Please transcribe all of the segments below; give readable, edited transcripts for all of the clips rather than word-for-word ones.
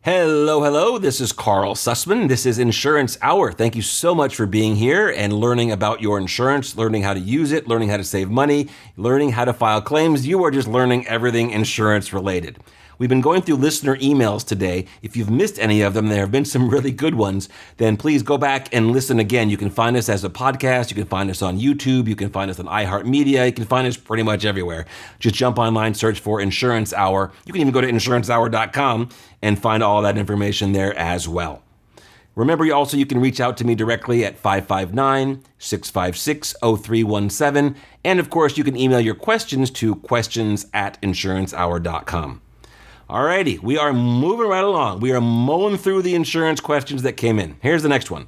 Hello. This is Carl Sussman. This is Insurance Hour. Thank you so much for being here and learning about your insurance, learning how to use it, learning how to save money, learning how to file claims. You are just learning everything insurance related. We've been going through listener emails today. If you've missed any of them, there have been some really good ones, then please go back and listen again. You can find us as a podcast. You can find us on YouTube. You can find us on iHeartMedia. You can find us pretty much everywhere. Just jump online, search for Insurance Hour. You can even go to insurancehour.com and find all that information there as well. Remember, you can reach out to me directly at 559-656-0317. And of course, you can email your questions to questions@insurancehour.com. Alrighty, we are moving right along. We are mowing through the insurance questions that came in. Here's the next one.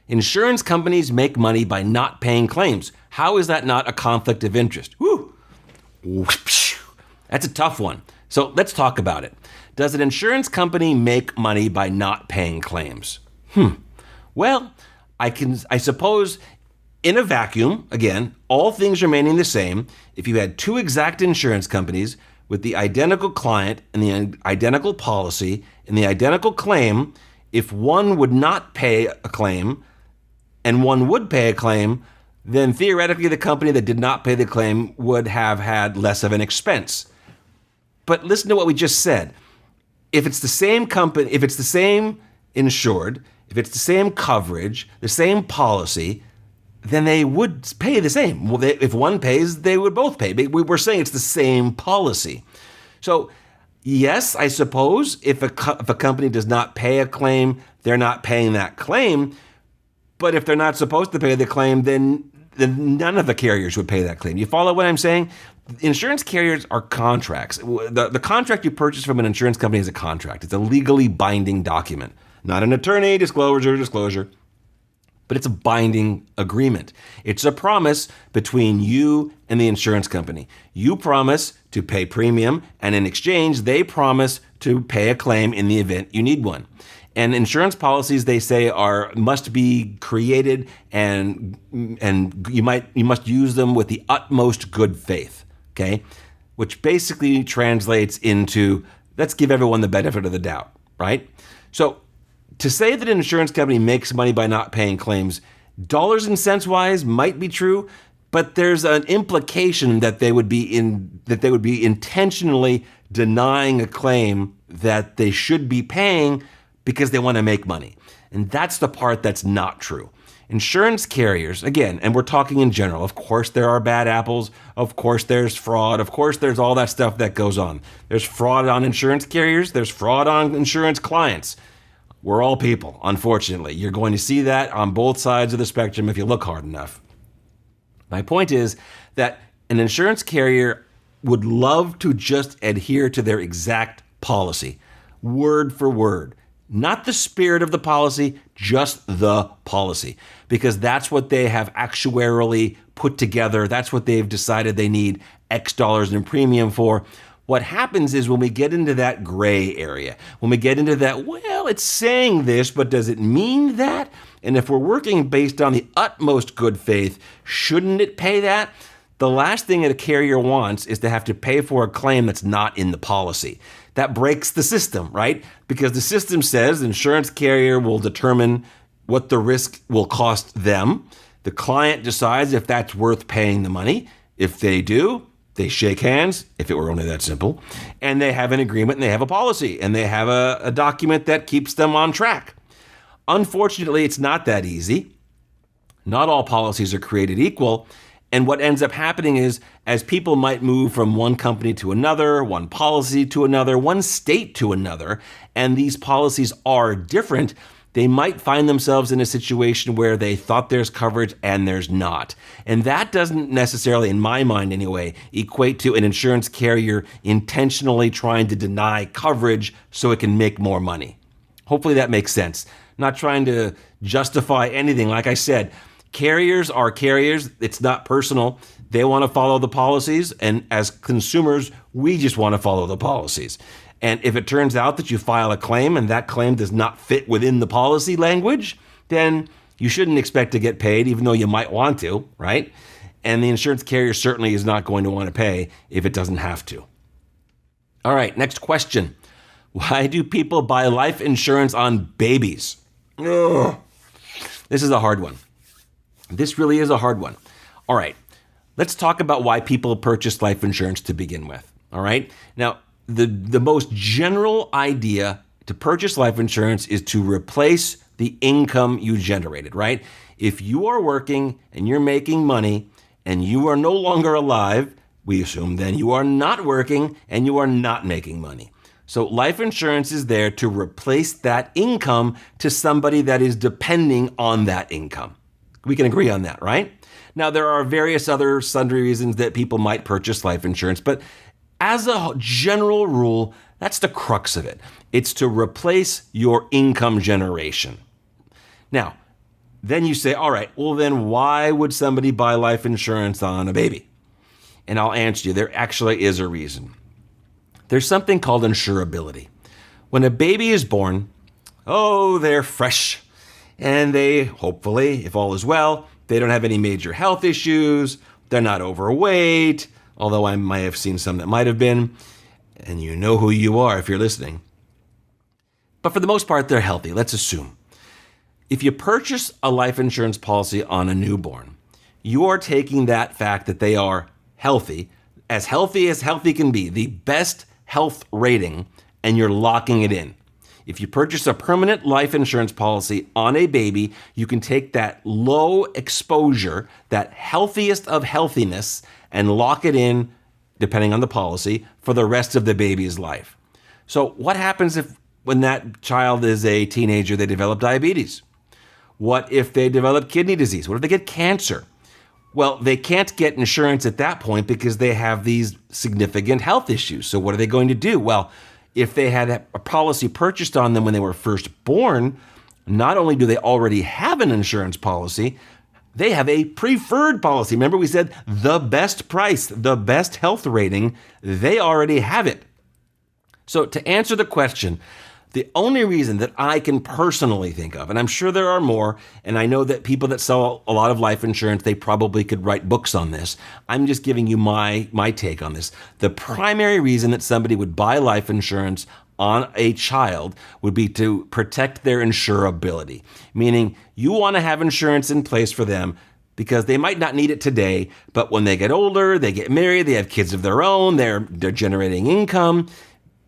Insurance companies make money by not paying claims. How is that not a conflict of interest? Woo! That's a tough one. So let's talk about it. Does an insurance company make money by not paying claims? Well, I suppose in a vacuum, again, all things remaining the same, if you had two exact insurance companies with the identical client and the identical policy and the identical claim, if one would not pay a claim and one would pay a claim, then theoretically the company that did not pay the claim would have had less of an expense. But listen to what we just said. If it's the same company, if it's the same insured, if it's the same coverage, the same policy, then they would pay the same. Well, if one pays, they would both pay. We're saying it's the same policy. So yes, I suppose if a company does not pay a claim, they're not paying that claim. But if they're not supposed to pay the claim, then none of the carriers would pay that claim. You follow what I'm saying? Insurance carriers are contracts. The contract you purchase from an insurance company is a contract. It's a legally binding document, not an attorney disclosure. But it's a binding agreement. It's a promise between you and the insurance company. You promise to pay premium, and in exchange, they promise to pay a claim in the event you need one. And insurance policies, they say, must be created, and you must use them with the utmost good faith. Okay, which basically translates into let's give everyone the benefit of the doubt, right? So to say that an insurance company makes money by not paying claims, dollars and cents wise might be true, but there's an implication that they would be intentionally denying a claim that they should be paying because they want to make money. And that's the part that's not true. Insurance carriers, again, and we're talking in general, of course there are bad apples, of course there's fraud, of course there's all that stuff that goes on. There's fraud on insurance carriers, there's fraud on insurance clients. We're all people, unfortunately. You're going to see that on both sides of the spectrum if you look hard enough. My point is that an insurance carrier would love to just adhere to their exact policy, word for word. Not the spirit of the policy, just the policy. Because that's what they have actuarially put together. That's what they've decided they need X dollars in premium for. What happens is when we get into that gray area, when we get into that, well, it's saying this, but does it mean that? And if we're working based on the utmost good faith, shouldn't it pay that? The last thing that a carrier wants is to have to pay for a claim that's not in the policy. That breaks the system, right? Because the system says the insurance carrier will determine what the risk will cost them. The client decides if that's worth paying the money. If they do, they shake hands, if it were only that simple, and they have an agreement and they have a policy and they have a document that keeps them on track. Unfortunately, it's not that easy. Not all policies are created equal. And what ends up happening is, as people might move from one company to another, one policy to another, one state to another, and these policies are different, they might find themselves in a situation where they thought there's coverage and there's not. And that doesn't necessarily, in my mind anyway, equate to an insurance carrier intentionally trying to deny coverage so it can make more money. Hopefully that makes sense. Not trying to justify anything. Like I said, carriers are carriers. It's not personal. They want to follow the policies. And as consumers, we just want to follow the policies. And if it turns out that you file a claim and that claim does not fit within the policy language, then you shouldn't expect to get paid, even though you might want to, right? And the insurance carrier certainly is not going to want to pay if it doesn't have to. All right, next question. Why do people buy life insurance on babies? Ugh. This is a hard one. This really is a hard one. All right, let's talk about why people purchase life insurance to begin with. All right. Now, the most general idea to purchase life insurance is to replace the income you generated, right? If you are working and you're making money and you are no longer alive, we assume then you are not working and you are not making money. So life insurance is there to replace that income to somebody that is depending on that income. We can agree on that, right? Now, there are various other sundry reasons that people might purchase life insurance, but as a general rule, that's the crux of it. It's to replace your income generation. Now, then you say, all right, well then why would somebody buy life insurance on a baby? And I'll answer you, there actually is a reason. There's something called insurability. When a baby is born, they're fresh. And they, hopefully, if all is well, they don't have any major health issues. They're not overweight, although I might have seen some that might have been. And you know who you are if you're listening. But for the most part, they're healthy, let's assume. If you purchase a life insurance policy on a newborn, you are taking that fact that they are healthy as healthy can be, the best health rating, and you're locking it in. If you purchase a permanent life insurance policy on a baby, you can take that low exposure, that healthiest of healthiness, and lock it in, depending on the policy, for the rest of the baby's life. So what happens if when that child is a teenager, they develop diabetes? What if they develop kidney disease? What if they get cancer? Well, they can't get insurance at that point because they have these significant health issues. So what are they going to do? Well, if they had a policy purchased on them when they were first born, not only do they already have an insurance policy, they have a preferred policy. Remember we said the best price, the best health rating, they already have it. So to answer the question, the only reason that I can personally think of, and I'm sure there are more, and I know that people that sell a lot of life insurance, they probably could write books on this. I'm just giving you my take on this. The primary reason that somebody would buy life insurance on a child would be to protect their insurability, meaning you want to have insurance in place for them because they might not need it today, but when they get older, they get married, they have kids of their own, they're generating income.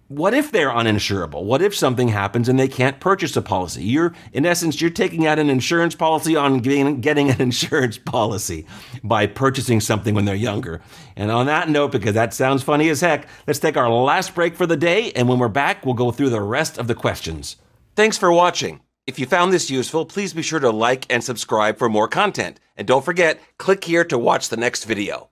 What if they're uninsurable? What if something happens and they can't purchase a policy? In essence, you're taking out an insurance policy on getting an insurance policy by purchasing something when they're younger. And on that note, because that sounds funny as heck, let's take our last break for the day. And when we're back, we'll go through the rest of the questions. Thanks for watching. If you found this useful, please be sure to like and subscribe for more content. And don't forget, click here to watch the next video.